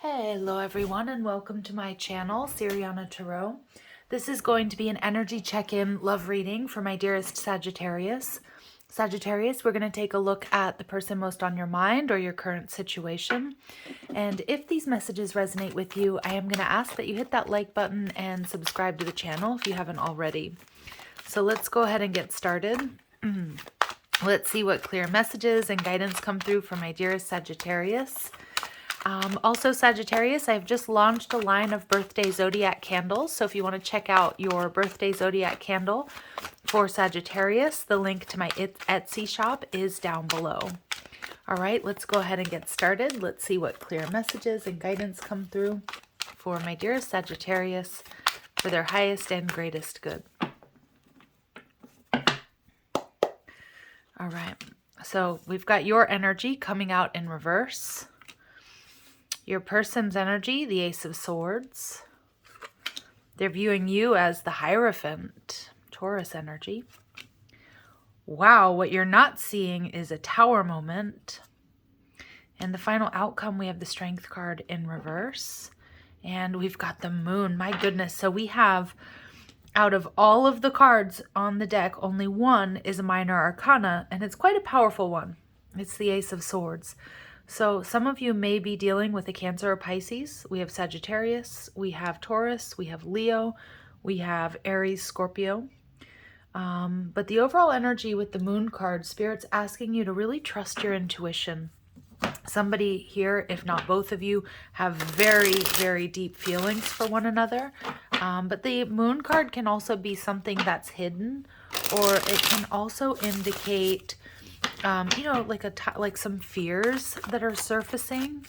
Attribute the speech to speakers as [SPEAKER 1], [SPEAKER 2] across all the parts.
[SPEAKER 1] Hello everyone and welcome to my channel, Siriana Tarot. This is going to be an energy check-in love reading for my dearest Sagittarius. Sagittarius, we're going to take a look at the person most on your mind or your current situation. And if these messages resonate with you, I am going to ask that you hit that like button and subscribe to the channel if you haven't already. So let's go ahead and get started. Let's see what clear messages and guidance come through for my dearest Sagittarius. Also, Sagittarius, I've just launched a line of birthday zodiac candles. So if you want to check out your birthday zodiac candle for Sagittarius, the link to my Etsy shop is down below. All right, let's go ahead and get started. Let's see what clear messages and guidance come through for my dearest Sagittarius for their highest and greatest good. All right, so we've got your energy coming out in reverse. Your person's energy, the Ace of Swords. They're viewing you as the Hierophant, Taurus energy. Wow, what you're not seeing is a Tower moment. And the final outcome, we have the Strength card in reverse. And we've got the Moon. My goodness. So we have, out of all of the cards on the deck, only one is a minor arcana. And it's quite a powerful one. It's the Ace of Swords. So some of you may be dealing with a Cancer or Pisces. We have Sagittarius, we have Taurus, we have Leo, we have Aries, Scorpio. But the overall energy with the Moon card, Spirit's asking you to really trust your intuition. Somebody here, if not both of you, have very, very deep feelings for one another. But the Moon card can also be something that's hidden, or it can also indicate you know, like some fears that are surfacing.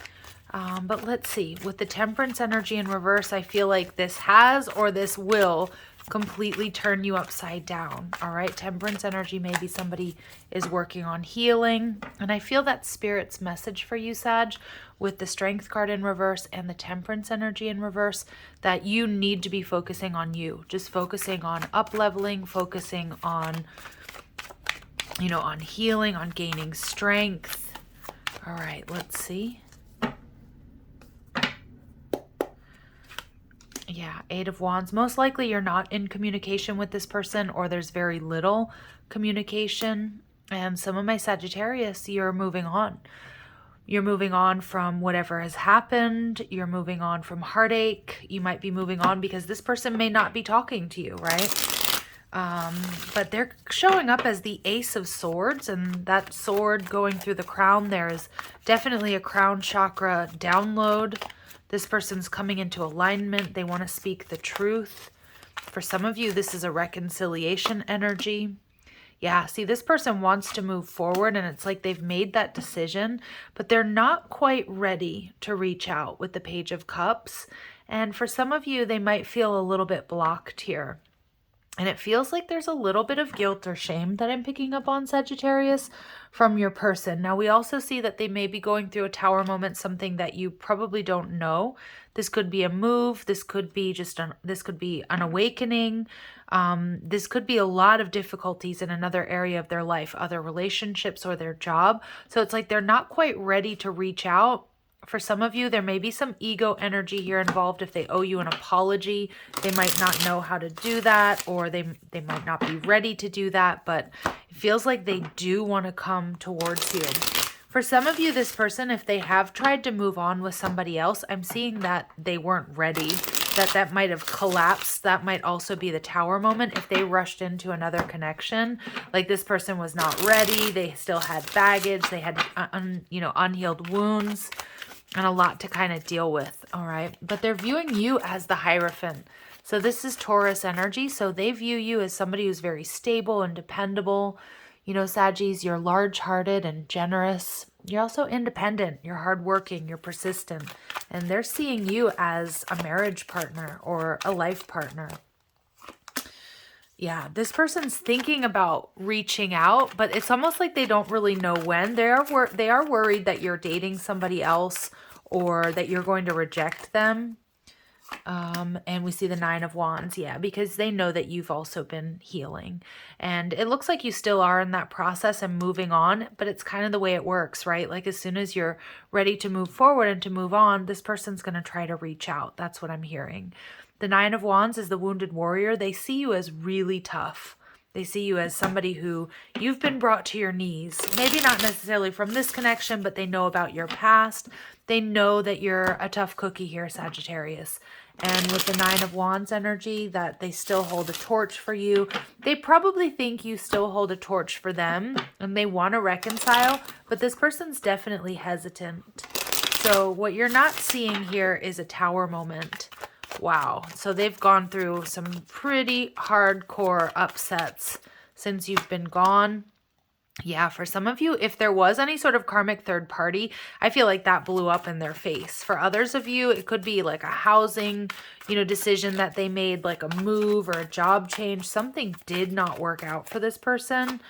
[SPEAKER 1] But let's see, with the Temperance energy in reverse, I feel like this has or this will completely turn you upside down. All right, Temperance energy, maybe somebody is working on healing. And I feel that Spirit's message for you, Sag, with the Strength card in reverse and the Temperance energy in reverse, that you need to be focusing on you, just focusing on up-leveling, focusing on, you know, on healing, on gaining strength. All right, let's see. Yeah, Eight of Wands. Most likely you're not in communication with this person, or there's very little communication. And some of my Sagittarius, you're moving on. You're moving on from whatever has happened. You're moving on from heartache. You might be moving on because this person may not be talking to you, right? But they're showing up as the Ace of Swords, and that sword going through the crown, there is definitely a crown chakra download. This person's coming into alignment. They want to speak the truth. For some of you, this is a reconciliation energy. Yeah, see, this person wants to move forward, and it's like they've made that decision, but they're not quite ready to reach out with the Page of Cups. And for some of you, they might feel a little bit blocked here. And it feels like there's a little bit of guilt or shame that I'm picking up on, Sagittarius, from your person. Now, we also see that they may be going through a Tower moment, something that you probably don't know. This could be a move. This could be this could be an awakening. This could be a lot of difficulties in another area of their life, other relationships or their job. So it's like they're not quite ready to reach out. For some of you, there may be some ego energy here involved. If they owe you an apology, they might not know how to do that, or they might not be ready to do that, but it feels like they do want to come towards you. For some of you, this person, if they have tried to move on with somebody else, I'm seeing that they weren't ready, that might have collapsed. That might also be the Tower moment. If they rushed into another connection, like this person was not ready, they still had baggage, they had unhealed wounds, and a lot to kind of deal with, all right? But they're viewing you as the Hierophant. So this is Taurus energy. So they view you as somebody who's very stable and dependable. You know, Saggies, you're large-hearted and generous. You're also independent. You're hardworking. You're persistent. And they're seeing you as a marriage partner or a life partner. Yeah, this person's thinking about reaching out, but it's almost like they don't really know when. They are worried that you're dating somebody else or that you're going to reject them. And we see the Nine of Wands, yeah, because they know that you've also been healing. And it looks like you still are in that process and moving on, but it's kind of the way it works, right? Like as soon as you're ready to move forward and to move on, this person's going to try to reach out. That's what I'm hearing. The Nine of Wands is the wounded warrior. They see you as really tough. They see you as somebody who you've been brought to your knees. Maybe not necessarily from this connection, but they know about your past. They know that you're a tough cookie here, Sagittarius. And with the Nine of Wands energy, that they still hold a torch for you. They probably think you still hold a torch for them and they want to reconcile, but this person's definitely hesitant. So what you're not seeing here is a tower moment. Wow. So they've gone through some pretty hardcore upsets since you've been gone. Yeah, for some of you, if there was any sort of karmic third party, I feel like that blew up in their face. For others of you, it could be like a housing, decision that they made, like a move or a job change. Something did not work out for this person.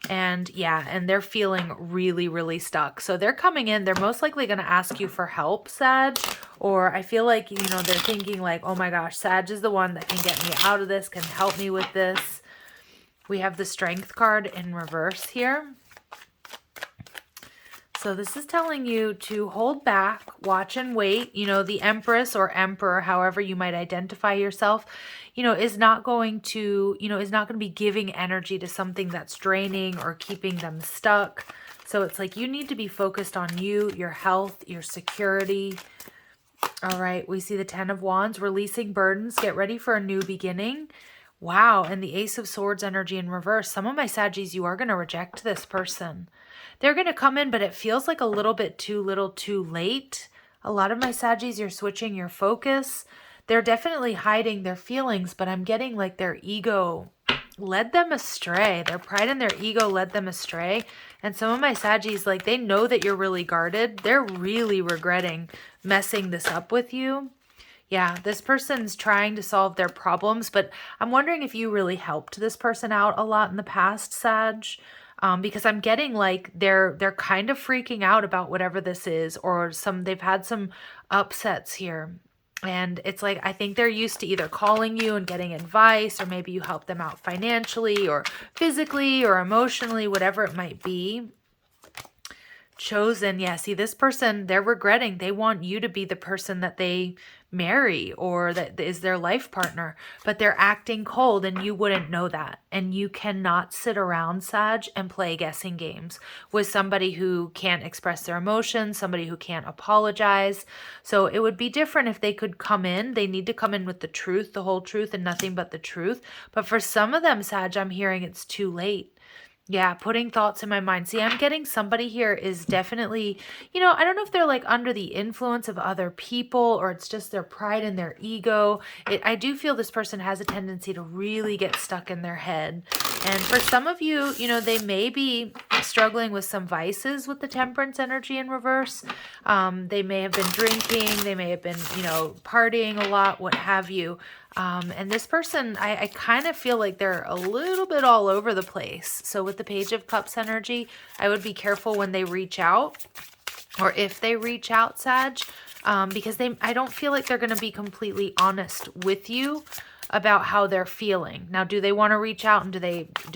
[SPEAKER 1] And yeah, and they're feeling really, really stuck. So they're coming in, they're most likely going to ask you for help, Sag. Or I feel like, they're thinking like, oh my gosh, Sag is the one that can get me out of this, can help me with this. We have the Strength card in reverse here. So this is telling you to hold back, watch and wait. The Empress or Emperor, however you might identify yourself, is not going to, is not going to be giving energy to something that's draining or keeping them stuck. So it's like you need to be focused on you, your health, your security. All right, we see the Ten of Wands, releasing burdens, get ready for a new beginning. Wow, and the Ace of Swords energy in reverse. Some of my Saggies, you are going to reject this person. They're going to come in, but it feels like a little bit too little too late. A lot of my Saggies, you're switching your focus. They're definitely hiding their feelings, but I'm getting like their ego led them astray. Their pride and their ego led them astray. And some of my Saggies, like they know that you're really guarded. They're really regretting messing this up with you. Yeah, this person's trying to solve their problems, but I'm wondering if you really helped this person out a lot in the past, Sag. Because I'm getting like they're kind of freaking out about whatever this is, or they've had some upsets here. And it's like, I think they're used to either calling you and getting advice, or maybe you help them out financially or physically or emotionally, whatever it might be. Chosen, yeah, see this person, they're regretting. They want you to be the person that they marry or that is their life partner, but they're acting cold and you wouldn't know that. And you cannot sit around, Sag, and play guessing games with somebody who can't express their emotions, somebody who can't apologize. So it would be different if they could come in. They need to come in with the truth, the whole truth, and nothing but the truth. But for some of them, Sag, I'm hearing it's too late. Yeah, putting thoughts in my mind. See, I'm getting somebody here is definitely, I don't know if they're like under the influence of other people or it's just their pride and their ego. I do feel this person has a tendency to really get stuck in their head. And for some of you, they may be struggling with some vices with the Temperance energy in reverse. They may have been drinking. They may have been, partying a lot, what have you. And this person, I kind of feel like they're a little bit all over the place. So with the Page of Cups energy, I would be careful when they reach out or if they reach out, Sag, because I don't feel like they're going to be completely honest with you about how they're feeling. Now, do they want to reach out and do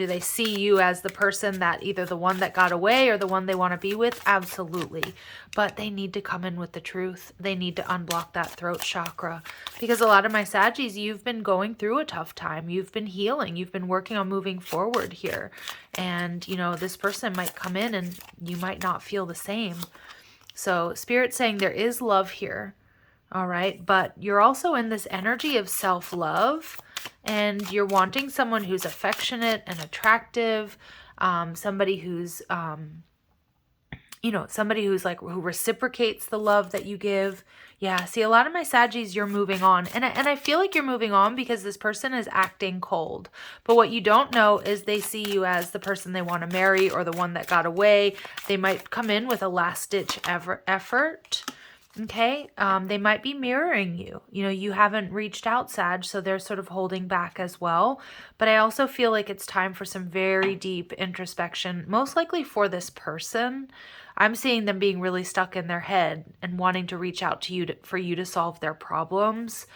[SPEAKER 1] they see you as the person that either the one that got away or the one they want to be with? Absolutely. But they need to come in with the truth. They need to unblock that throat chakra because a lot of my Saggies, you've been going through a tough time. You've been healing. You've been working on moving forward here. And, this person might come in and you might not feel the same. So Spirit's saying there is love here. All right, but you're also in this energy of self-love and you're wanting someone who's affectionate and attractive, somebody who's, somebody who's like, who reciprocates the love that you give. Yeah, see, a lot of my Saggies, you're moving on. And I feel like you're moving on because this person is acting cold. But what you don't know is they see you as the person they want to marry or the one that got away. They might come in with a last-ditch effort. Okay, they might be mirroring you. You haven't reached out, Sag, so they're sort of holding back as well. But I also feel like it's time for some very deep introspection, most likely for this person. I'm seeing them being really stuck in their head and wanting to reach out to you for you to solve their problems.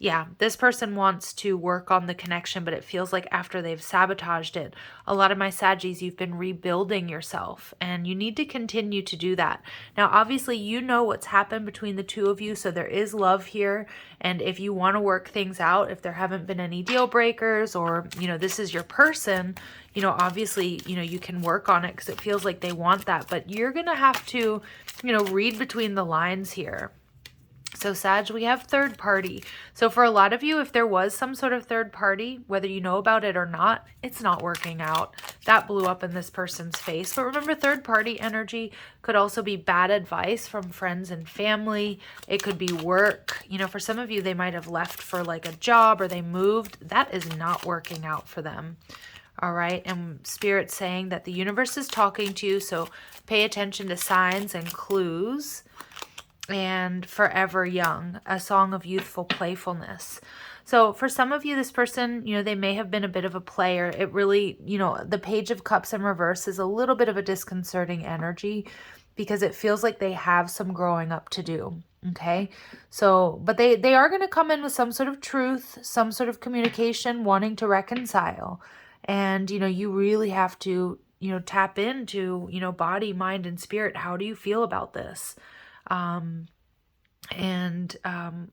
[SPEAKER 1] Yeah, this person wants to work on the connection, but it feels like after they've sabotaged it, a lot of my Saggies, you've been rebuilding yourself, and you need to continue to do that. Now, obviously, you know what's happened between the two of you, so there is love here, and if you want to work things out, if there haven't been any deal breakers, or, you know, this is your person, you know, obviously, you know, you can work on it because it feels like they want that, but you're going to have to, you know, read between the lines here. So Sag, we have third party. So for a lot of you, if there was some sort of third party, whether you know about it or not, it's not working out. That blew up in this person's face. But remember, third party energy could also be bad advice from friends and family. It could be work. You know, for some of you, they might have left for like a job or they moved. That is not working out for them. All right. And Spirit's saying that the universe is talking to you. So pay attention to signs and clues. And Forever Young, a song of youthful playfulness. So for some of you, this person, you know, they may have been a bit of a player. It really, you know, the Page of Cups in reverse is a little bit of a disconcerting energy because it feels like they have some growing up to do. Okay. So, but they are going to come in with some sort of truth, some sort of communication, wanting to reconcile. And, you know, you really have to, you know, tap into, you know, body, mind, and spirit. How do you feel about this?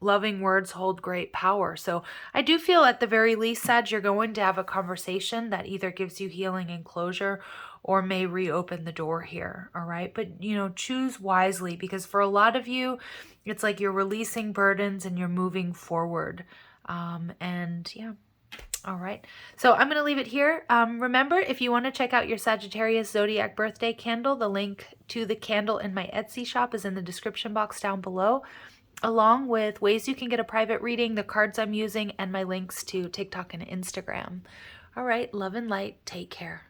[SPEAKER 1] Loving words hold great power. So I do feel at the very least, Sag, you're going to have a conversation that either gives you healing and closure or may reopen the door here. All right. But, you know, choose wisely, because for a lot of you, it's like you're releasing burdens and you're moving forward. Yeah. All right, so I'm going to leave it here. Remember, if you want to check out your Sagittarius Zodiac birthday candle, the link to the candle in my Etsy shop is in the description box down below, along with ways you can get a private reading, the cards I'm using, and my links to TikTok and Instagram. All right, love and light. Take care.